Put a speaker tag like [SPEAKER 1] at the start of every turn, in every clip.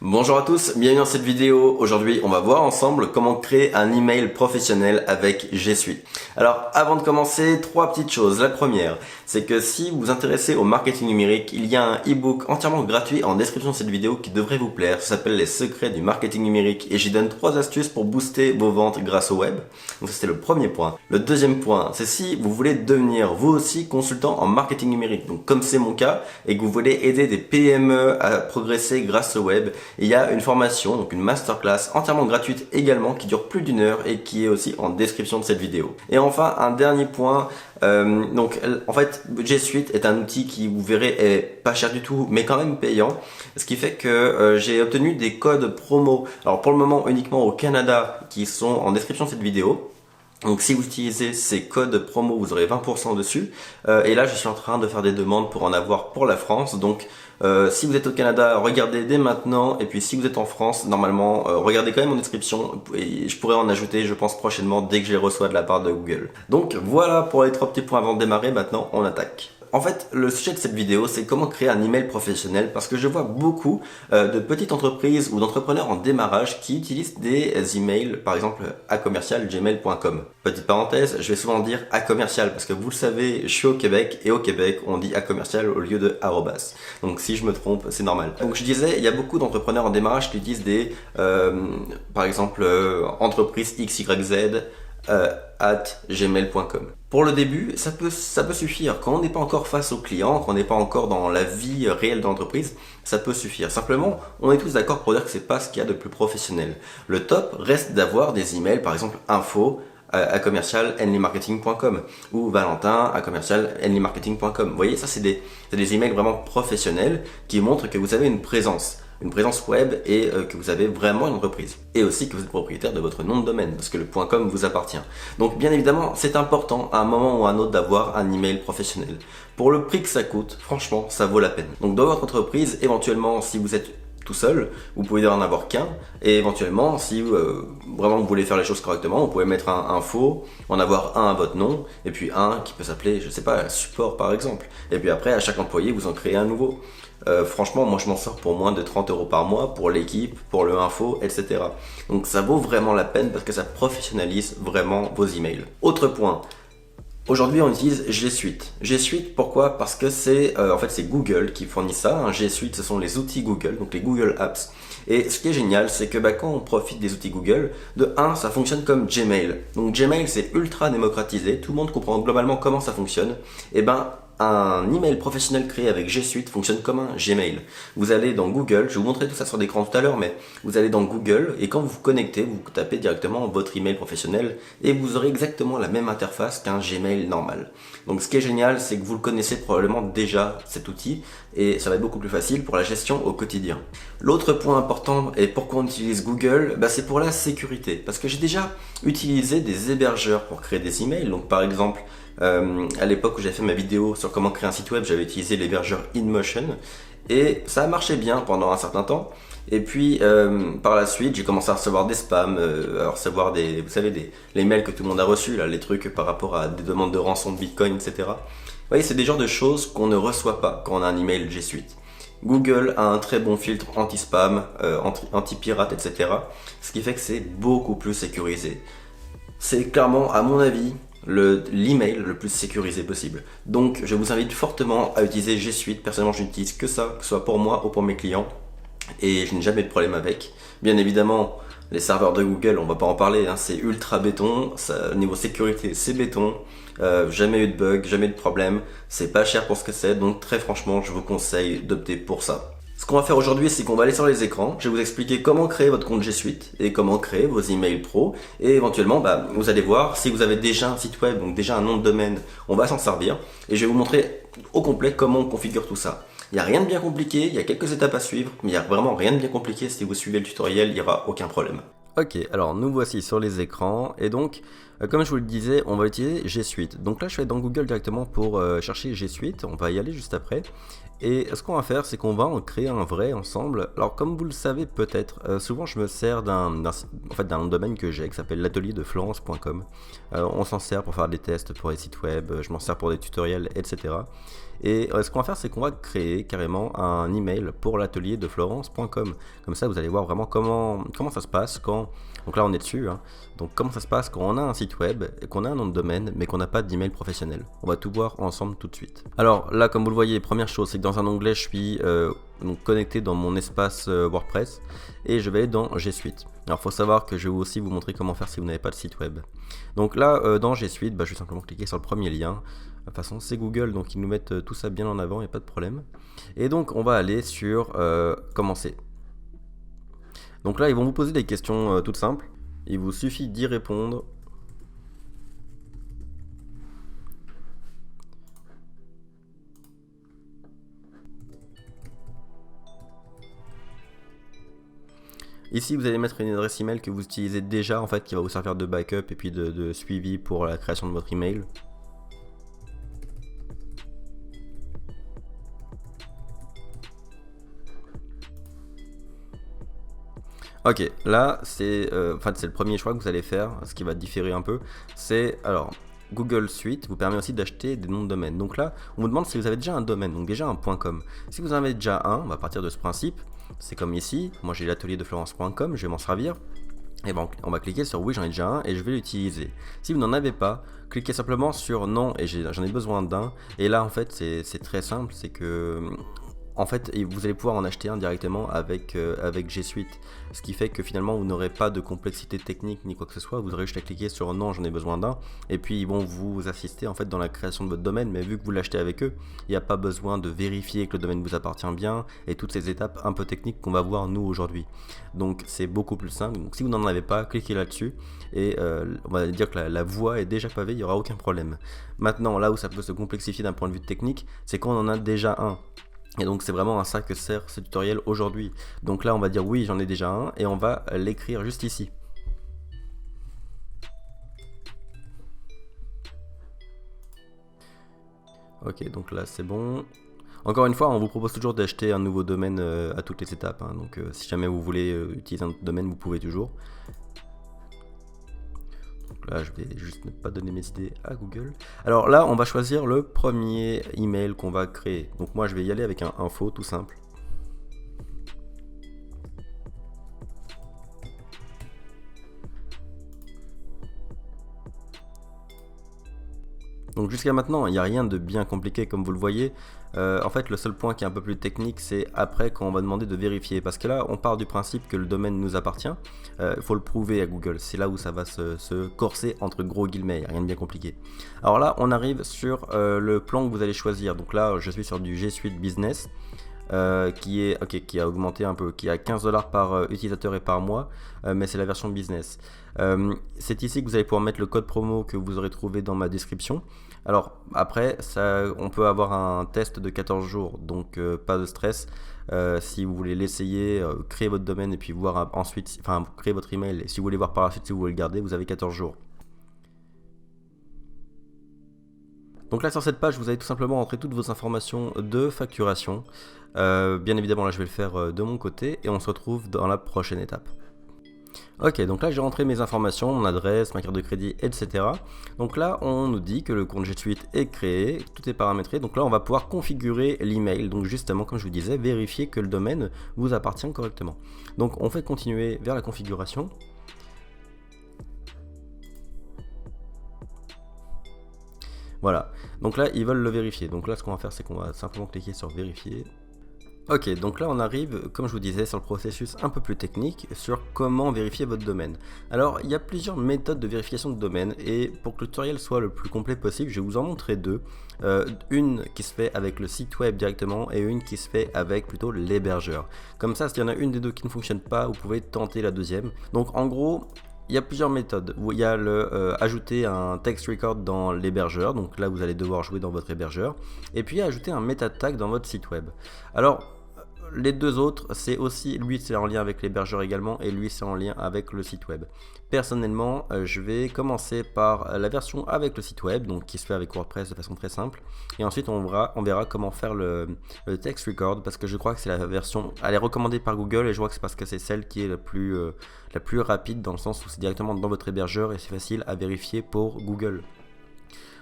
[SPEAKER 1] Bonjour à tous, bienvenue dans cette vidéo. Aujourd'hui, on va voir ensemble comment créer un email professionnel avec G Suite. Alors, avant de commencer, trois petites choses. La première, c'est que si vous vous intéressez au marketing numérique, il y a un e-book entièrement gratuit en description de cette vidéo qui devrait vous plaire. Ça s'appelle Les secrets du marketing numérique et j'y donne 3 astuces pour booster vos ventes grâce au web. Donc ça, c'était le premier point. Le deuxième point, c'est si vous voulez devenir vous aussi consultant en marketing numérique. Donc comme c'est mon cas et que vous voulez aider des PME à progresser grâce au web, il y a une formation, donc une masterclass entièrement gratuite également qui dure plus d'1 heure et qui est aussi en description de cette vidéo. Et enfin, un dernier point, en fait, G Suite est un outil qui, vous verrez, est pas cher du tout, mais quand même payant. Ce qui fait que j'ai obtenu des codes promo. Alors pour le moment uniquement au Canada qui sont en description de cette vidéo. Donc si vous utilisez ces codes promo, vous aurez 20% dessus. Et là, je suis en train de faire des demandes pour en avoir pour la France. Donc si vous êtes au Canada, regardez dès maintenant. Et puis si vous êtes en France, normalement, regardez quand même en description. Et je pourrais en ajouter, je pense, prochainement dès que je les reçois de la part de Google. Donc voilà pour les 3 petits points avant de démarrer. Maintenant, on attaque. En fait, le sujet de cette vidéo, c'est comment créer un email professionnel parce que je vois beaucoup de petites entreprises ou d'entrepreneurs en démarrage qui utilisent des emails, par exemple @gmail.com. Petite parenthèse, je vais souvent dire @commercial parce que vous le savez, je suis au Québec et au Québec, on dit @commercial au lieu de @. Donc si je me trompe, c'est normal. Donc je disais, il y a beaucoup d'entrepreneurs en démarrage qui utilisent des, par exemple, entreprise XYZ @gmail.com. Pour le début, ça peut suffire. Quand on n'est pas encore face au client, quand on n'est pas encore dans la vie réelle de l'entreprise, ça peut suffire. Simplement, on est tous d'accord pour dire que c'est pas ce qu'il y a de plus professionnel. Le top reste d'avoir des emails, par exemple info @henleymarketing.com ou Valentin @henleymarketing.com. Vous voyez, ça c'est des emails vraiment professionnels qui montrent que vous avez une présence web et que vous avez vraiment une entreprise. Et aussi que vous êtes propriétaire de votre nom de domaine parce que le .com vous appartient. Donc bien évidemment, c'est important à un moment ou à un autre d'avoir un email professionnel. Pour le prix que ça coûte, franchement, ça vaut la peine. Donc dans votre entreprise, éventuellement, si vous êtes tout seul, vous pouvez en avoir qu'un et éventuellement si vraiment vous voulez faire les choses correctement, vous pouvez mettre un info, en avoir un à votre nom et puis un qui peut s'appeler, je sais pas, support par exemple. Et puis après à chaque employé vous en créez un nouveau. Franchement, moi je m'en sors pour moins de 30 € par mois pour l'équipe, pour le info, etc. Donc ça vaut vraiment la peine parce que ça professionnalise vraiment vos emails. Autre point. Aujourd'hui, on utilise G Suite. G Suite, pourquoi? Parce que c'est Google qui fournit ça. G Suite, ce sont les outils Google, donc les Google Apps. Et ce qui est génial, c'est que quand on profite des outils Google, de 1, ça fonctionne comme Gmail. Donc Gmail, c'est ultra démocratisé. Tout le monde comprend globalement comment ça fonctionne. Et un email professionnel créé avec G Suite fonctionne comme un Gmail. Vous allez dans Google, je vais vous montrer tout ça sur l'écran tout à l'heure, mais vous allez dans Google et quand vous vous connectez, vous tapez directement votre email professionnel et vous aurez exactement la même interface qu'un Gmail normal. Donc ce qui est génial, c'est que vous le connaissez probablement déjà cet outil et ça va être beaucoup plus facile pour la gestion au quotidien. L'autre point important et pourquoi on utilise Google, c'est pour la sécurité. Parce que j'ai déjà utilisé des hébergeurs pour créer des emails. Donc par exemple, à l'époque où j'avais fait ma vidéo sur comment créer un site web, j'avais utilisé l'hébergeur InMotion et ça a marché bien pendant un certain temps. Et puis par la suite, j'ai commencé à recevoir des spams, à recevoir les mails que tout le monde a reçus, là, les trucs par rapport à des demandes de rançon de Bitcoin, etc. Vous voyez, c'est des genres de choses qu'on ne reçoit pas quand on a un email G Suite. Google a un très bon filtre anti-spam, anti-pirate, etc. Ce qui fait que c'est beaucoup plus sécurisé. C'est clairement, à mon avis, l'email le plus sécurisé possible. Donc je vous invite fortement à utiliser G Suite. Personnellement, je n'utilise que ça, que ce soit pour moi ou pour mes clients. Et je n'ai jamais de problème avec. Bien évidemment, les serveurs de Google, on va pas en parler, hein, c'est ultra béton. Ça, niveau sécurité, c'est béton. Jamais eu de bug, jamais eu de problème. C'est pas cher pour ce que c'est, donc très franchement, je vous conseille d'opter pour ça. Ce qu'on va faire aujourd'hui, c'est qu'on va aller sur les écrans. Je vais vous expliquer comment créer votre compte G Suite et comment créer vos emails pro. Et éventuellement, vous allez voir, si vous avez déjà un site web, donc déjà un nom de domaine, on va s'en servir. Et je vais vous montrer au complet comment on configure tout ça. Il n'y a rien de bien compliqué, il y a quelques étapes à suivre, mais il n'y a vraiment rien de bien compliqué. Si vous suivez le tutoriel, il n'y aura aucun problème. Ok, alors nous voici sur les écrans et donc comme je vous le disais, on va utiliser G Suite. Donc là je vais dans Google directement pour chercher G Suite, on va y aller juste après. Et ce qu'on va faire, c'est qu'on va en créer un vrai ensemble. Alors comme vous le savez peut-être, souvent je me sers d'un nom de domaine que j'ai qui s'appelle l'atelierDeFlorence.com. On s'en sert pour faire des tests pour les sites web, je m'en sers pour des tutoriels, etc. Et ce qu'on va faire, c'est qu'on va créer carrément un email pour l'atelier de Florence.com. Comme ça, vous allez voir vraiment comment ça se passe quand... Donc là, on est dessus. Hein. Donc comment ça se passe quand on a un site web, et qu'on a un nom de domaine, mais qu'on n'a pas d'email professionnel. On va tout voir ensemble tout de suite. Alors là, comme vous le voyez, première chose, c'est que dans un onglet, je suis donc connecté dans mon espace WordPress et je vais aller dans G Suite. Alors il faut savoir que je vais aussi vous montrer comment faire si vous n'avez pas de site web. Donc là, dans G Suite, je vais simplement cliquer sur le premier lien. De toute façon, c'est Google, donc ils nous mettent tout ça bien en avant, il n'y a pas de problème. Et donc on va aller sur commencer. Donc là, ils vont vous poser des questions toutes simples. Il vous suffit d'y répondre. Ici, vous allez mettre une adresse email que vous utilisez déjà, en fait, qui va vous servir de backup et puis de suivi pour la création de votre email. Ok, là, c'est le premier choix que vous allez faire, ce qui va différer un peu. C'est, alors, Google Suite vous permet aussi d'acheter des noms de domaine. Donc là, on vous demande si vous avez déjà un domaine, donc déjà un .com. Si vous en avez déjà un, on va partir de ce principe. C'est comme ici, moi j'ai l'atelier de Florence.com, je vais m'en servir. Et bon, on va cliquer sur oui, j'en ai déjà un et je vais l'utiliser. Si vous n'en avez pas, cliquez simplement sur non et j'en ai besoin d'un. Et là, en fait, c'est très simple, c'est que en fait, vous allez pouvoir en acheter un directement avec G Suite, ce qui fait que finalement vous n'aurez pas de complexité technique ni quoi que ce soit, vous aurez juste à cliquer sur non, j'en ai besoin d'un, et puis ils vont vous assister en fait dans la création de votre domaine, mais vu que vous l'achetez avec eux, il n'y a pas besoin de vérifier que le domaine vous appartient bien, et toutes ces étapes un peu techniques qu'on va voir nous aujourd'hui. Donc c'est beaucoup plus simple, donc si vous n'en avez pas, cliquez là-dessus, et on va dire que la voie est déjà pavée, il n'y aura aucun problème. Maintenant, là où ça peut se complexifier d'un point de vue technique, c'est quand on en a déjà un. Et donc c'est vraiment à ça que sert ce tutoriel aujourd'hui. Donc là on va dire oui, j'en ai déjà un et on va l'écrire juste ici. Ok, donc là c'est bon. Encore une fois, on vous propose toujours d'acheter un nouveau domaine à toutes les étapes. Hein. Donc si jamais vous voulez utiliser un autre domaine, vous pouvez toujours. Là, je vais juste ne pas donner mes idées à Google. Alors là, on va choisir le premier email qu'on va créer. Donc moi, je vais y aller avec un info tout simple. Donc jusqu'à maintenant, il n'y a rien de bien compliqué comme vous le voyez. En fait, le seul point qui est un peu plus technique, c'est après quand on va demander de vérifier. Parce que là, on part du principe que le domaine nous appartient. Il faut le prouver à Google. C'est là où ça va se corser entre gros guillemets. Il n'y a rien de bien compliqué. Alors là, on arrive sur le plan que vous allez choisir. Donc là, je suis sur du G Suite Business. Qui a augmenté un peu, qui est à 15 $ par utilisateur et par mois, mais c'est la version business. C'est ici que vous allez pouvoir mettre le code promo que vous aurez trouvé dans ma description. Alors après, on peut avoir un test de 14 jours, donc pas de stress. Si vous voulez l'essayer, créer votre domaine et puis voir ensuite, créer votre email, et si vous voulez voir par la suite si vous voulez le garder, vous avez 14 jours. Donc là sur cette page, vous allez tout simplement rentrer toutes vos informations de facturation. Bien évidemment là je vais le faire de mon côté et on se retrouve dans la prochaine étape. Ok, donc là j'ai rentré mes informations, mon adresse, ma carte de crédit, etc. Donc là on nous dit que le compte G Suite est créé, tout est paramétré, donc là on va pouvoir configurer l'email, donc justement comme je vous disais, vérifier que le domaine vous appartient correctement. Donc on fait continuer vers la configuration. Voilà, donc là ils veulent le vérifier, donc là ce qu'on va faire c'est qu'on va simplement cliquer sur vérifier. Ok, donc là on arrive, comme je vous disais, sur le processus un peu plus technique, sur comment vérifier votre domaine. Alors il y a plusieurs méthodes de vérification de domaine, et pour que le tutoriel soit le plus complet possible, je vais vous en montrer deux. Une qui se fait avec le site web directement, et une qui se fait avec plutôt l'hébergeur. Comme ça, s'il y en a une des deux qui ne fonctionne pas, vous pouvez tenter la deuxième. Donc en gros, il y a plusieurs méthodes. Il y a ajouter un text record dans l'hébergeur, donc là vous allez devoir jouer dans votre hébergeur, et puis ajouter un meta tag dans votre site web. Alors les deux autres, c'est aussi, lui c'est en lien avec l'hébergeur également, et lui c'est en lien avec le site web. Personnellement, je vais commencer par la version avec le site web, donc qui se fait avec WordPress de façon très simple, et ensuite on verra comment faire le text record, parce que je crois que c'est la version, elle est recommandée par Google, et je crois que c'est parce que c'est celle qui est la plus rapide, dans le sens où c'est directement dans votre hébergeur, et c'est facile à vérifier pour Google.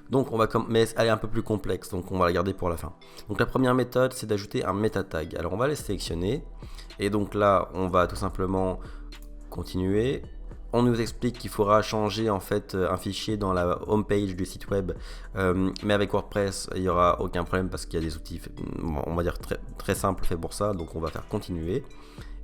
[SPEAKER 1] Donc mais elle est un peu plus complexe, donc on va la garder pour la fin. Donc la première méthode, c'est d'ajouter un meta tag. Alors on va les sélectionner, et donc là on va tout simplement continuer. On nous explique qu'il faudra changer en fait un fichier dans la home page du site web, mais avec WordPress il n'y aura aucun problème parce qu'il y a des outils, on va dire très simples faits pour ça. Donc on va faire continuer,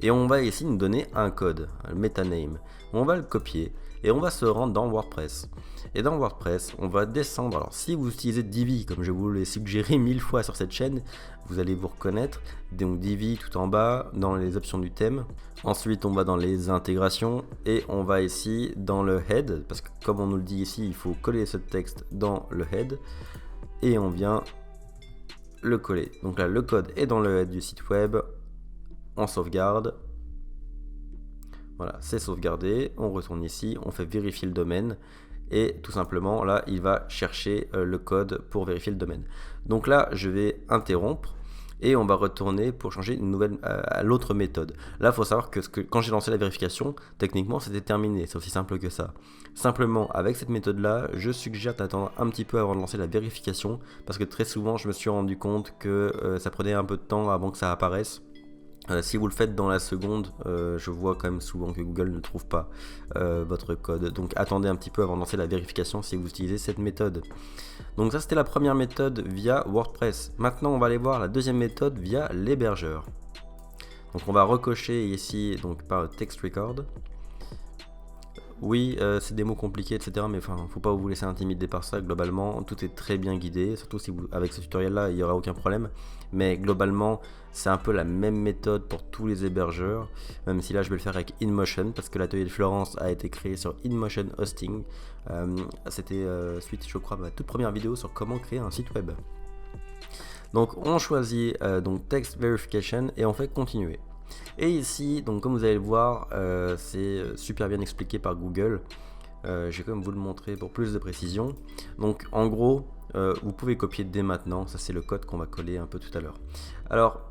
[SPEAKER 1] et on va ici nous donner un code, un metaname. On va le copier et on va se rendre dans WordPress. Et dans WordPress, on va descendre. Alors si vous utilisez Divi, comme je vous l'ai suggéré 1000 fois sur cette chaîne, vous allez vous reconnaître. Donc Divi tout en bas, dans les options du thème. Ensuite, on va dans les intégrations et on va ici dans le head, parce que comme on nous le dit ici, il faut coller ce texte dans le head, et on vient le coller. Donc là, le code est dans le head du site web. On sauvegarde. Voilà, c'est sauvegardé. On retourne ici, on fait vérifier le domaine. Et tout simplement, là, il va chercher le code pour vérifier le domaine. Donc là, je vais interrompre. Et on va retourner pour changer une nouvelle à l'autre méthode. Là, il faut savoir que quand j'ai lancé la vérification, techniquement, c'était terminé. C'est aussi simple que ça. Simplement, avec cette méthode-là, je suggère d'attendre un petit peu avant de lancer la vérification, parce que très souvent, je me suis rendu compte que ça prenait un peu de temps avant que ça apparaisse. Si vous le faites dans la seconde, je vois quand même souvent que Google ne trouve pas votre code. Donc attendez un petit peu avant de lancer la vérification si vous utilisez cette méthode. Donc ça, c'était la première méthode via WordPress. Maintenant, on va aller voir la deuxième méthode via l'hébergeur. Donc on va recocher ici donc par text record. Oui, c'est des mots compliqués, etc. Mais enfin, faut pas vous laisser intimider par ça. Globalement, tout est très bien guidé. Surtout si avec ce tutoriel-là, il n'y aura aucun problème. Mais globalement, c'est un peu la même méthode pour tous les hébergeurs. Même si là, je vais le faire avec InMotion, parce que l'atelier de Florence a été créé sur InMotion Hosting. C'était suite, je crois, à ma toute première vidéo sur comment créer un site web. Donc, on choisit donc Text Verification et on fait continuer. Et ici, donc comme vous allez le voir, c'est super bien expliqué par Google. Je vais quand même vous le montrer pour plus de précision. Donc en gros, vous pouvez copier dès maintenant. Ça, c'est le code qu'on va coller un peu tout à l'heure. Alors,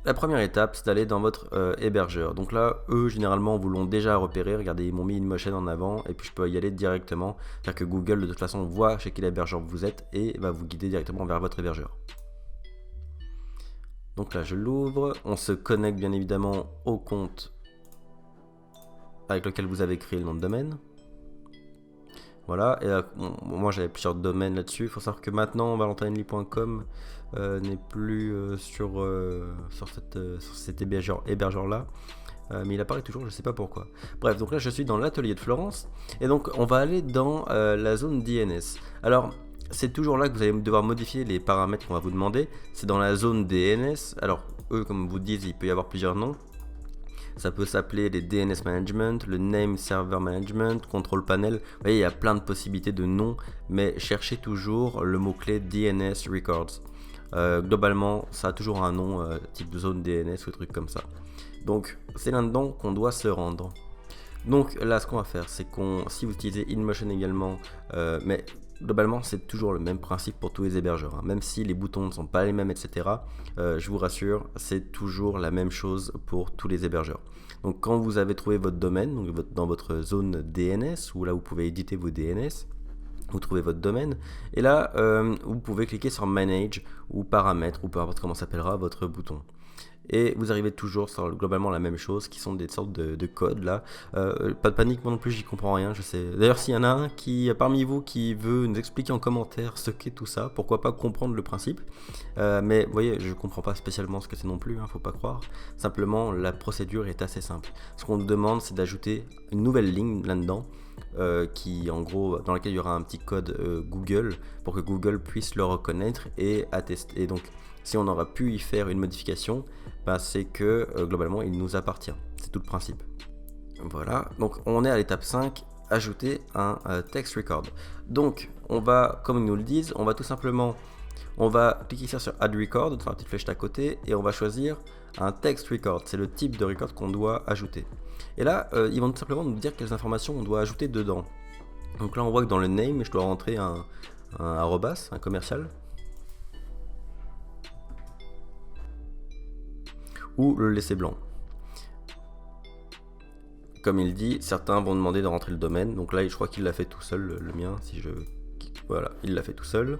[SPEAKER 1] la première étape, c'est d'aller dans votre hébergeur. Donc là, eux, généralement, vous l'ont déjà repéré. Regardez, ils m'ont mis InMotion en avant et puis je peux y aller directement. C'est-à-dire que Google, de toute façon, voit chez quel hébergeur vous êtes et va vous guider directement vers votre hébergeur. Donc là, je l'ouvre. On se connecte bien évidemment au compte avec lequel vous avez créé le nom de domaine. Voilà, et là, moi j'avais plusieurs domaines là-dessus. Il faut savoir que maintenant, valentinely.com n'est plus sur cet hébergeur-là. Mais il apparaît toujours, je ne sais pas pourquoi. Bref, donc là je suis dans l'atelier de Florence. Et donc on va aller dans la zone DNS. Alors, c'est toujours là que vous allez devoir modifier les paramètres qu'on va vous demander. C'est dans la zone DNS. Alors, eux, comme vous disent, il peut y avoir plusieurs noms. Ça peut s'appeler les DNS Management, le Name Server Management, Control Panel. Vous voyez, il y a plein de possibilités de noms, mais cherchez toujours le mot-clé DNS Records. Globalement, ça a toujours un nom type de zone DNS ou truc comme ça. Donc, c'est là-dedans qu'on doit se rendre. Donc là, ce qu'on va faire, c'est si vous utilisez InMotion également, mais globalement, c'est toujours le même principe pour tous les hébergeurs. Hein. Même si les boutons ne sont pas les mêmes, etc., je vous rassure, c'est toujours la même chose pour tous les hébergeurs. Donc quand vous avez trouvé votre domaine, donc dans votre zone DNS, où là vous pouvez éditer vos DNS, vous trouvez votre domaine, et là, vous pouvez cliquer sur Manage ou Paramètres, ou peu importe comment s'appellera votre bouton. Et vous arrivez toujours sur globalement la même chose, qui sont des sortes de codes là. Pas de panique, moi non plus, j'y comprends rien, je sais. D'ailleurs, s'il y en a un parmi vous qui veut nous expliquer en commentaire ce qu'est tout ça, pourquoi pas comprendre le principe. Mais vous voyez, je comprends pas spécialement ce que c'est non plus, hein, faut pas croire. Simplement, la procédure est assez simple. Ce qu'on nous demande, c'est d'ajouter une nouvelle ligne là-dedans. Qui en gros dans laquelle il y aura un petit code Google pour que Google puisse le reconnaître et attester. Et donc si on aura pu y faire une modification, bah, c'est que globalement il nous appartient. C'est tout le principe. Voilà, donc on est à l'étape 5, ajouter un text record. Donc on va, comme ils nous le disent, on va tout simplement cliquer sur Add Record, enfin la petite flèche à côté, et on va choisir un text record. C'est le type de record qu'on doit ajouter. Et là, ils vont tout simplement nous dire quelles informations on doit ajouter dedans. Donc là, on voit que dans le name, je dois rentrer un arrobas, un commercial. Ou le laisser blanc. Comme il dit, certains vont demander de rentrer le domaine. Donc là, je crois qu'il l'a fait tout seul, le mien, si je Voilà, il l'a fait tout seul.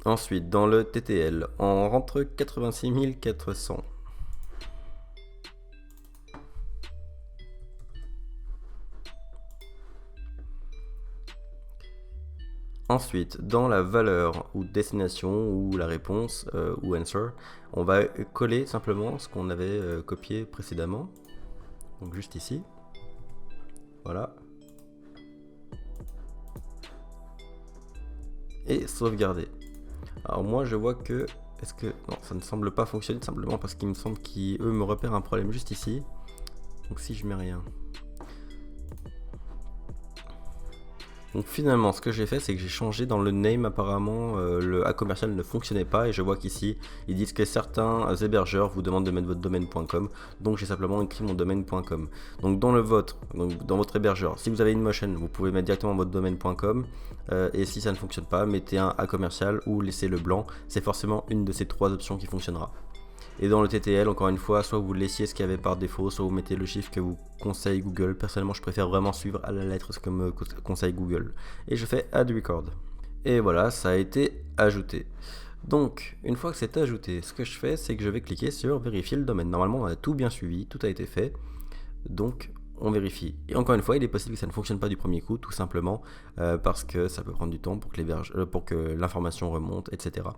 [SPEAKER 1] Ensuite, dans le TTL, on rentre 86 400. Ensuite, dans la valeur ou destination ou la réponse ou answer, on va coller simplement ce qu'on avait copié précédemment. Donc juste ici. Voilà. Et sauvegarder. Alors moi je vois que... Est-ce que... Non, ça ne semble pas fonctionner simplement parce qu'il me semble qu'eux me repèrent un problème juste ici. Donc si je mets rien... Donc finalement ce que j'ai fait c'est que j'ai changé dans le name, apparemment le A commercial ne fonctionnait pas et je vois qu'ici ils disent que certains hébergeurs vous demandent de mettre votre domaine.com, donc j'ai simplement écrit mon domaine.com. Donc dans le vôtre, donc dans votre hébergeur, si vous avez InMotion vous pouvez mettre directement votre domaine.com et si ça ne fonctionne pas mettez un A commercial ou laissez le blanc, c'est forcément une de ces trois options qui fonctionnera. Et dans le TTL, encore une fois, soit vous laissiez ce qu'il y avait par défaut, soit vous mettez le chiffre que vous conseille Google. Personnellement, je préfère vraiment suivre à la lettre ce que me conseille Google. Et je fais Add Record. Et voilà, ça a été ajouté. Donc, une fois que c'est ajouté, ce que je fais, c'est que je vais cliquer sur vérifier le domaine. Normalement, on a tout bien suivi, tout a été fait. Donc, on vérifie. Et encore une fois, il est possible que ça ne fonctionne pas du premier coup, tout simplement parce que ça peut prendre du temps pour que l'information remonte, etc.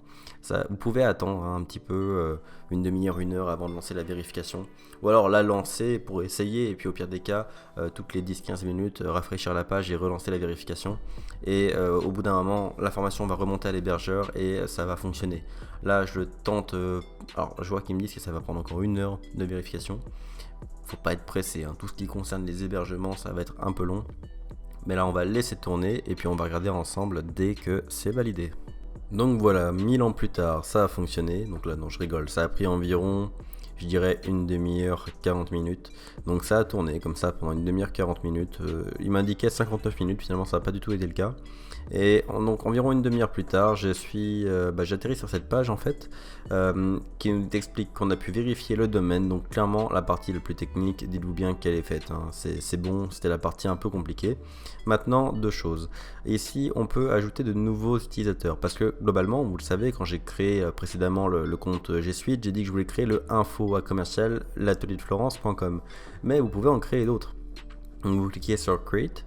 [SPEAKER 1] Vous pouvez attendre un petit peu, une demi-heure, une heure avant de lancer la vérification. Ou alors la lancer pour essayer, et puis au pire des cas, toutes les 10-15 minutes, rafraîchir la page et relancer la vérification. Et au bout d'un moment, l'information va remonter à l'hébergeur et ça va fonctionner. Là, je tente... alors, je vois qu'ils me disent que ça va prendre encore une heure de vérification. Faut pas être pressé, hein. Tout ce qui concerne les hébergements ça va être un peu long, mais là on va laisser tourner et puis on va regarder ensemble dès que c'est validé. Donc voilà, 1000 ans plus tard ça a fonctionné. Donc là non, je rigole, ça a pris environ, je dirais, une demi-heure, 40 minutes. Donc ça a tourné comme ça pendant une demi-heure, 40 minutes. Il m'indiquait 59 minutes, finalement ça n'a pas du tout été le cas. Et donc environ une demi-heure plus tard, j'atterris sur cette page en fait, qui nous explique qu'on a pu vérifier le domaine. Donc clairement la partie la plus technique, dites-vous bien qu'elle est faite, hein. C'est bon, c'était la partie un peu compliquée. Maintenant, deux choses. Ici on peut ajouter de nouveaux utilisateurs, parce que globalement, vous le savez, quand j'ai créé précédemment le compte G Suite, j'ai dit que je voulais créer le info à commercial l'atelierdeleflorence.com, mais vous pouvez en créer d'autres. Donc vous cliquez sur Create,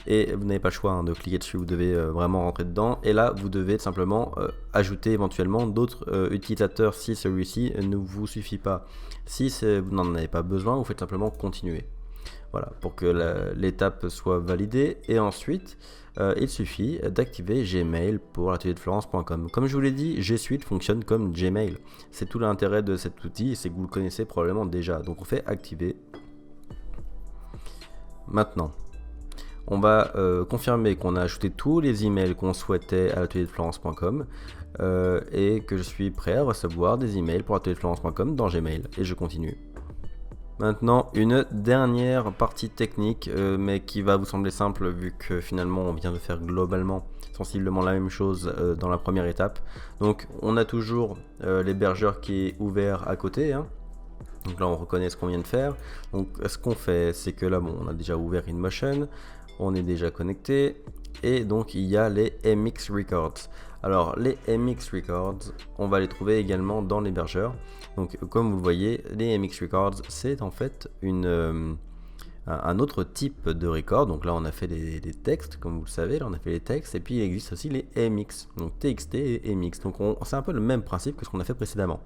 [SPEAKER 1] et vous n'avez pas le choix de cliquer dessus, vous devez vraiment rentrer dedans, et là vous devez simplement ajouter éventuellement d'autres utilisateurs si celui-ci ne vous suffit pas. Si vous n'en avez pas besoin, vous faites simplement continuer. Voilà, pour que l'étape soit validée, et ensuite il suffit d'activer Gmail pour l'atelierdeleflorence.com. Comme je vous l'ai dit, G Suite fonctionne comme Gmail. C'est tout l'intérêt de cet outil, c'est que vous le connaissez probablement déjà. Donc on fait activer. Maintenant, on va confirmer qu'on a ajouté tous les emails qu'on souhaitait à l'atelierdeleflorence.com et que je suis prêt à recevoir des emails pour l'atelierdeleflorence.com dans Gmail. Et je continue. Maintenant, une dernière partie technique, mais qui va vous sembler simple vu que finalement on vient de faire globalement sensiblement la même chose dans la première étape. Donc on a toujours l'hébergeur qui est ouvert à côté, hein. Donc là on reconnaît ce qu'on vient de faire. Donc ce qu'on fait, c'est que là bon, on a déjà ouvert InMotion, on est déjà connecté, et donc il y a les MX Records. Alors les MX Records, on va les trouver également dans l'hébergeur. Donc comme vous le voyez, les MX Records, c'est en fait un autre type de record. Donc là on a fait des textes, comme vous le savez, là on a fait les textes, et puis il existe aussi les MX, donc TXT et MX. Donc c'est un peu le même principe que ce qu'on a fait précédemment.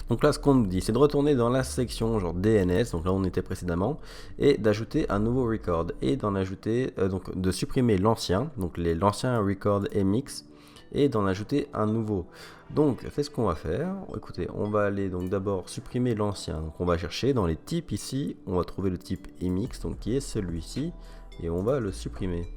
[SPEAKER 1] Donc là ce qu'on nous dit, c'est de retourner dans la section genre DNS, donc là on était précédemment, et d'ajouter un nouveau record, et d'en ajouter, donc de supprimer l'ancien, donc l'ancien record MX, et d'en ajouter un nouveau. Donc c'est ce qu'on va faire. Écoutez, on va aller donc d'abord supprimer l'ancien. Donc on va chercher dans les types ici, on va trouver le type MX, donc qui est celui-ci, et on va le supprimer.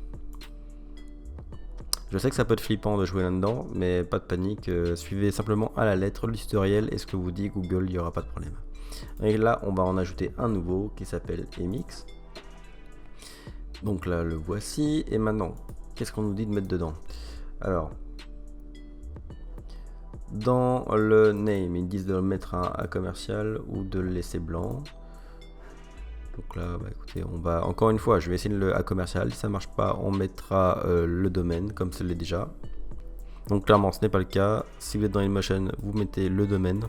[SPEAKER 1] Je sais que ça peut être flippant de jouer là-dedans, mais pas de panique, suivez simplement à la lettre le tutoriel et ce que vous dit Google, il n'y aura pas de problème. Et là, on va en ajouter un nouveau qui s'appelle MX. Donc là, le voici. Et maintenant, qu'est-ce qu'on nous dit de mettre dedans? Alors, dans le name, ils disent de mettre un A commercial ou de le laisser blanc. Donc là, bah, écoutez, on va encore une fois, je vais essayer le A commercial. Si ça marche pas, on mettra le domaine comme ce l'est déjà. Donc clairement, ce n'est pas le cas. Si vous êtes dans InMotion, vous mettez le domaine.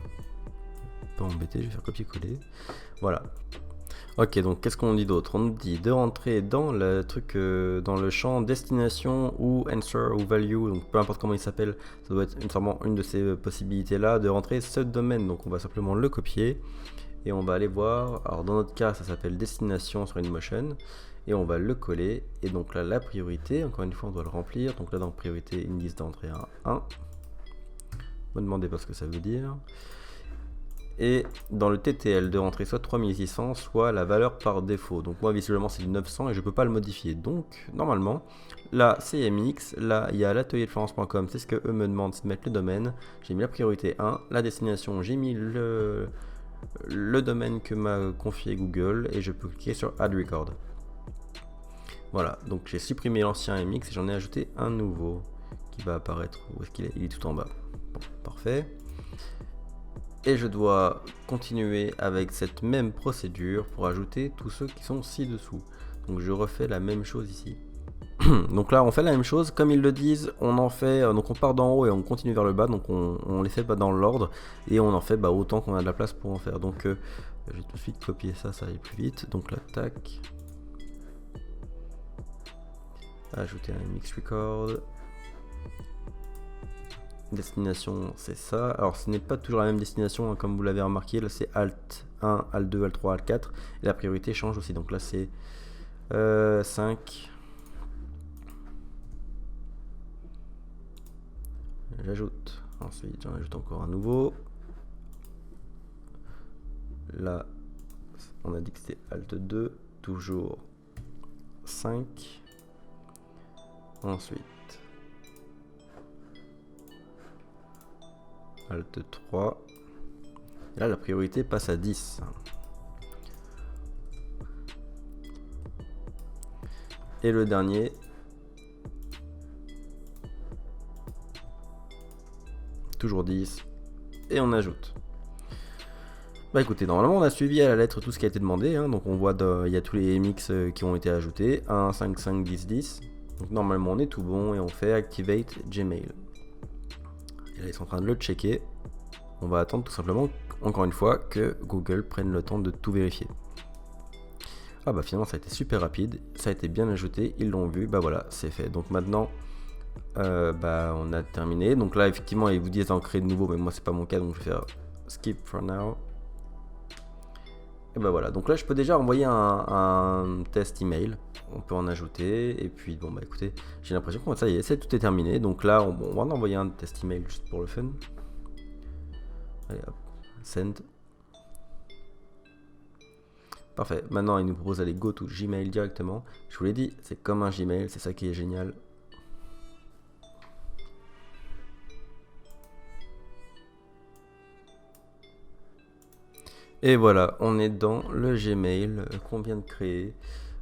[SPEAKER 1] Pas embêté, je vais faire copier-coller. Voilà. Ok, donc qu'est-ce qu'on dit d'autre? On nous dit de rentrer dans le truc, dans le champ destination ou answer ou value, donc peu importe comment il s'appelle, ça doit être une de ces possibilités là, de rentrer ce domaine. Donc on va simplement le copier et on va aller voir. Alors dans notre cas, ça s'appelle destination sur InMotion et on va le coller. Et donc là, la priorité, encore une fois, on doit le remplir. Donc là, dans priorité, ils me disent d'entrer un 1. Ne me demandez pas ce que ça veut dire. Et dans le TTL, de rentrer soit 3600, soit la valeur par défaut. Donc moi, visiblement, c'est du 900 et je ne peux pas le modifier. Donc, normalement, là, c'est MX. Là, il y a l'atelier de Florence.com. C'est ce que eux me demandent, c'est de mettre le domaine. J'ai mis la priorité 1. La destination, j'ai mis le domaine que m'a confié Google. Et je peux cliquer sur Add Record. Voilà, donc j'ai supprimé l'ancien MX et j'en ai ajouté un nouveau qui va apparaître. Où est-ce qu'il est? Il est tout en bas. Bon, parfait. Et je dois continuer avec cette même procédure pour ajouter tous ceux qui sont ci-dessous. Donc je refais la même chose ici. Donc là on fait la même chose, comme ils le disent, on en fait, donc on part d'en haut et on continue vers le bas, donc on les fait pas dans l'ordre et on en fait autant qu'on a de la place pour en faire. Donc je vais tout de suite copier ça, ça va aller plus vite. Donc là, tac. Ajouter un MX record. Destination, c'est ça. Alors ce n'est pas toujours la même destination, hein, comme vous l'avez remarqué. Là c'est Alt 1, Alt 2, Alt 3, Alt 4. Et la priorité change aussi. Donc là c'est 5. J'ajoute. Ensuite j'en ajoute encore un nouveau. Là on a dit que c'était Alt 2. Toujours 5. Ensuite Alt 3. Et là la priorité passe à 10. Et le dernier, toujours 10. Et on ajoute. Bah écoutez, normalement on a suivi à la lettre tout ce qui a été demandé, hein. Donc on voit il y a tous les MX qui ont été ajoutés. 1, 5, 5, 10, 10. Donc normalement on est tout bon et on fait Activate Gmail. Et là ils sont en train de le checker. On va attendre tout simplement, encore une fois, que Google prenne le temps de tout vérifier. Ah bah finalement ça a été super rapide, ça a été bien ajouté, ils l'ont vu, bah voilà, c'est fait. Donc maintenant, on a terminé. Donc là effectivement ils vous disent d'en créer de nouveau, mais moi c'est pas mon cas, donc je vais faire Skip for now. Et bah voilà, donc là je peux déjà envoyer un test email, on peut en ajouter, et puis bon bah écoutez, j'ai l'impression que ça y est, tout est terminé. Donc là on va en envoyer un test email juste pour le fun. Allez hop, send. Parfait, maintenant il nous propose d'aller go to Gmail directement. Je vous l'ai dit, c'est comme un Gmail, c'est ça qui est génial. Et voilà, on est dans le Gmail qu'on vient de créer.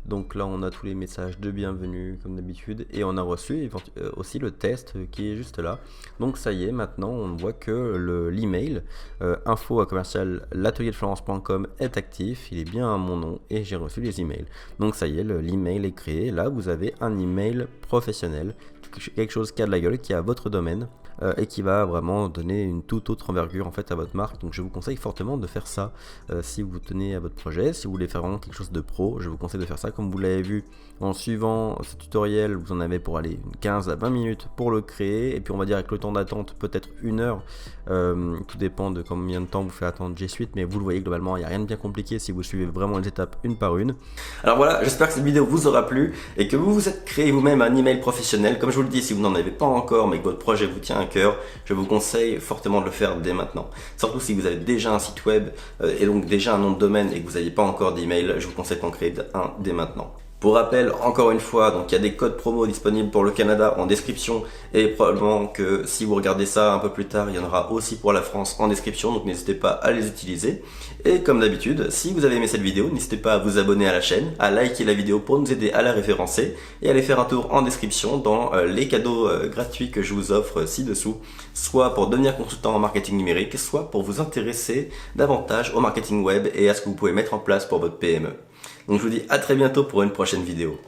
[SPEAKER 1] Donc là on a tous les messages de bienvenue comme d'habitude et on a reçu aussi le test qui est juste là. Donc ça y est, maintenant on voit que l'email info@l'atelierdeleflorence.com est actif, il est bien à mon nom et j'ai reçu les emails. Donc ça y est, l'email est créé. Là vous avez un email professionnel, quelque chose qui a de la gueule, qui a votre domaine et qui va vraiment donner une toute autre envergure en fait à votre marque. Donc je vous conseille fortement de faire ça si vous tenez à votre projet, si vous voulez faire vraiment quelque chose de pro, je vous conseille de faire ça. Comme vous l'avez vu en suivant ce tutoriel, vous en avez pour aller 15 à 20 minutes pour le créer, et puis on va dire avec le temps d'attente peut-être 1 heure, tout dépend de combien de temps vous fait attendre G Suite, mais vous le voyez globalement, il n'y a rien de bien compliqué si vous suivez vraiment les étapes une par une. Alors voilà, j'espère que cette vidéo vous aura plu et que vous vous êtes créé vous-même un email professionnel. Comme je vous le dis, si vous n'en avez pas encore mais que votre projet vous tient à cœur, je vous conseille fortement de le faire dès maintenant. Surtout si vous avez déjà un site web et donc déjà un nom de domaine et que vous n'avez pas encore d'email, je vous conseille d'en créer un dès maintenant. Pour rappel, encore une fois, donc il y a des codes promo disponibles pour le Canada en description et probablement que si vous regardez ça un peu plus tard, il y en aura aussi pour la France en description, donc n'hésitez pas à les utiliser. Et comme d'habitude, si vous avez aimé cette vidéo, n'hésitez pas à vous abonner à la chaîne, à liker la vidéo pour nous aider à la référencer et à aller faire un tour en description dans les cadeaux gratuits que je vous offre ci-dessous, soit pour devenir consultant en marketing numérique, soit pour vous intéresser davantage au marketing web et à ce que vous pouvez mettre en place pour votre PME. Donc je vous dis à très bientôt pour une prochaine vidéo.